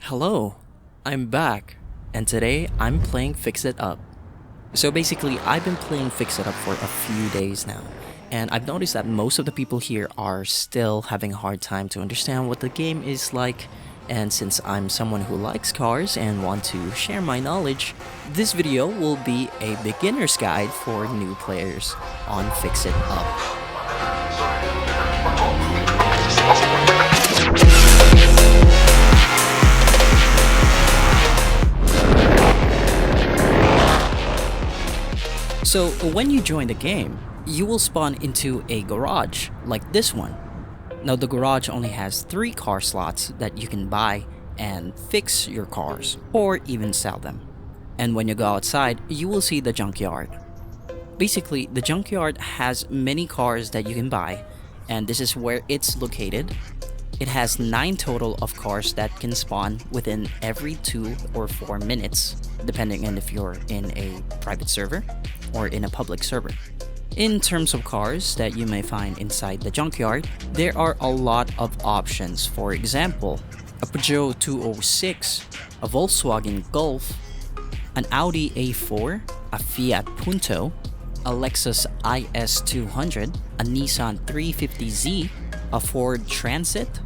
Hello, I'm back, and today I'm playing Fix It Up. So basically, I've been playing Fix It Up for a few days now, and I've noticed that most of the people here are still having a hard time to understand what the game is like, and since I'm someone who likes cars and want to share my knowledge, this video will be a beginner's guide for new players on Fix It Up. So when you join the game, you will spawn into a garage like this one. Now the garage only has 3 car slots that you can buy and fix your cars or even sell them. And when you go outside, you will see the junkyard. Basically, the junkyard has many cars that you can buy, and this is where it's located. It has 9 total of cars that can spawn within every 2 or 4 minutes, depending on if you're in a private server or in a public server. In terms of cars that you may find inside the junkyard, there are a lot of options. For example, a Peugeot 206, a Volkswagen Golf, an Audi A4, a Fiat Punto, a Lexus IS200, a Nissan 350Z, a Ford Transit,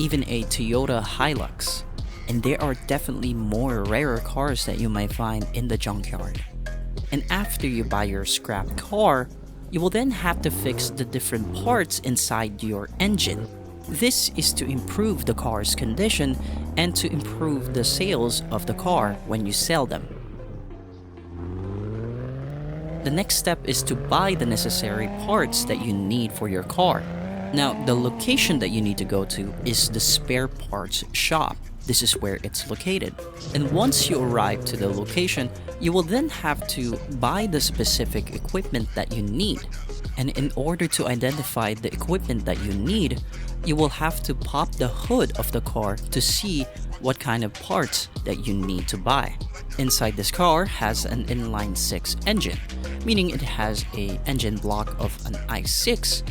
even a Toyota Hilux. And there are definitely more rarer cars that you might find in the junkyard. And after you buy your scrap car, you will then have to fix the different parts inside your engine. This is to improve the car's condition and to improve the sales of the car when you sell them. The next step is to buy the necessary parts that you need for your car. Now, the location that you need to go to is the spare parts shop. This is where it's located. And once you arrive to the location, you will then have to buy the specific equipment that you need. And in order to identify the equipment that you need, you will have to pop the hood of the car to see what kind of parts that you need to buy. Inside this car has an inline 6 engine, meaning it has an engine block of an i6,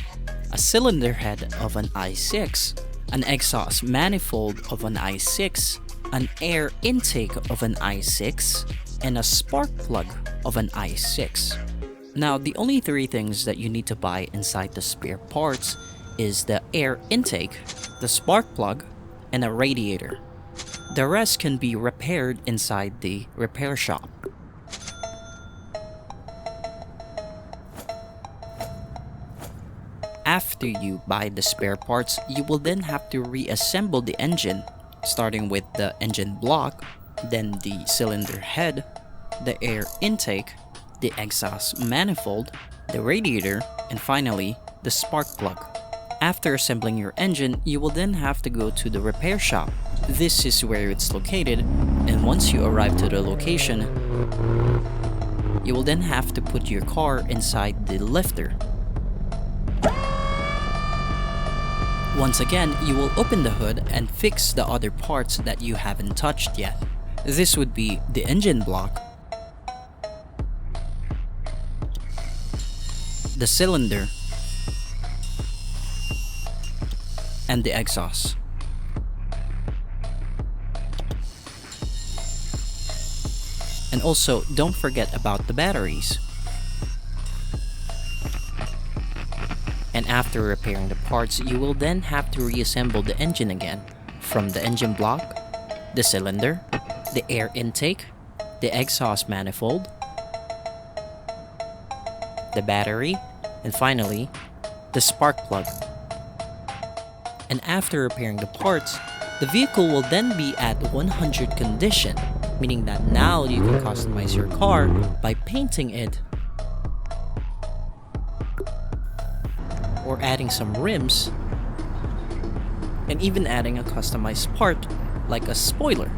a cylinder head of an i6, an exhaust manifold of an i6, an air intake of an i6, and a spark plug of an i6. Now, the only 3 things that you need to buy inside the spare parts is the air intake, the spark plug, and a radiator. The rest can be repaired inside the repair shop. After you buy the spare parts, you will then have to reassemble the engine, starting with the engine block, then the cylinder head, the air intake, the exhaust manifold, the radiator, and finally, the spark plug. After assembling your engine, you will then have to go to the repair shop. This is where it's located, and once you arrive to the location, you will then have to put your car inside the lifter. Once again, you will open the hood and fix the other parts that you haven't touched yet. This would be the engine block, the cylinder, and the exhaust. And also, don't forget about the batteries. And after repairing the parts, you will then have to reassemble the engine again, from the engine block, the cylinder, the air intake, the exhaust manifold, the battery, and finally, the spark plug. And after repairing the parts, the vehicle will then be at 100 condition, meaning that now you can customize your car by painting it or adding some rims, and even adding a customized part like a spoiler.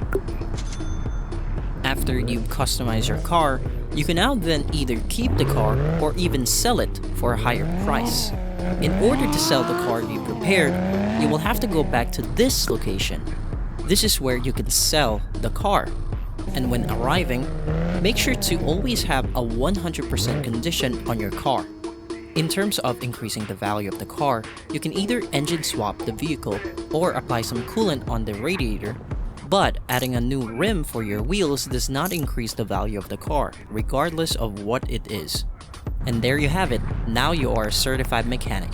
After you customize your car, you can now then either keep the car or even sell it for a higher price. In order to sell the car to be prepared, you will have to go back to this location. This is where you can sell the car. And when arriving, make sure to always have a 100% condition on your car. In terms of increasing the value of the car, you can either engine swap the vehicle or apply some coolant on the radiator But adding a new rim for your wheels does not increase the value of the car, regardless of what it is. And there you have it, now you are a certified mechanic.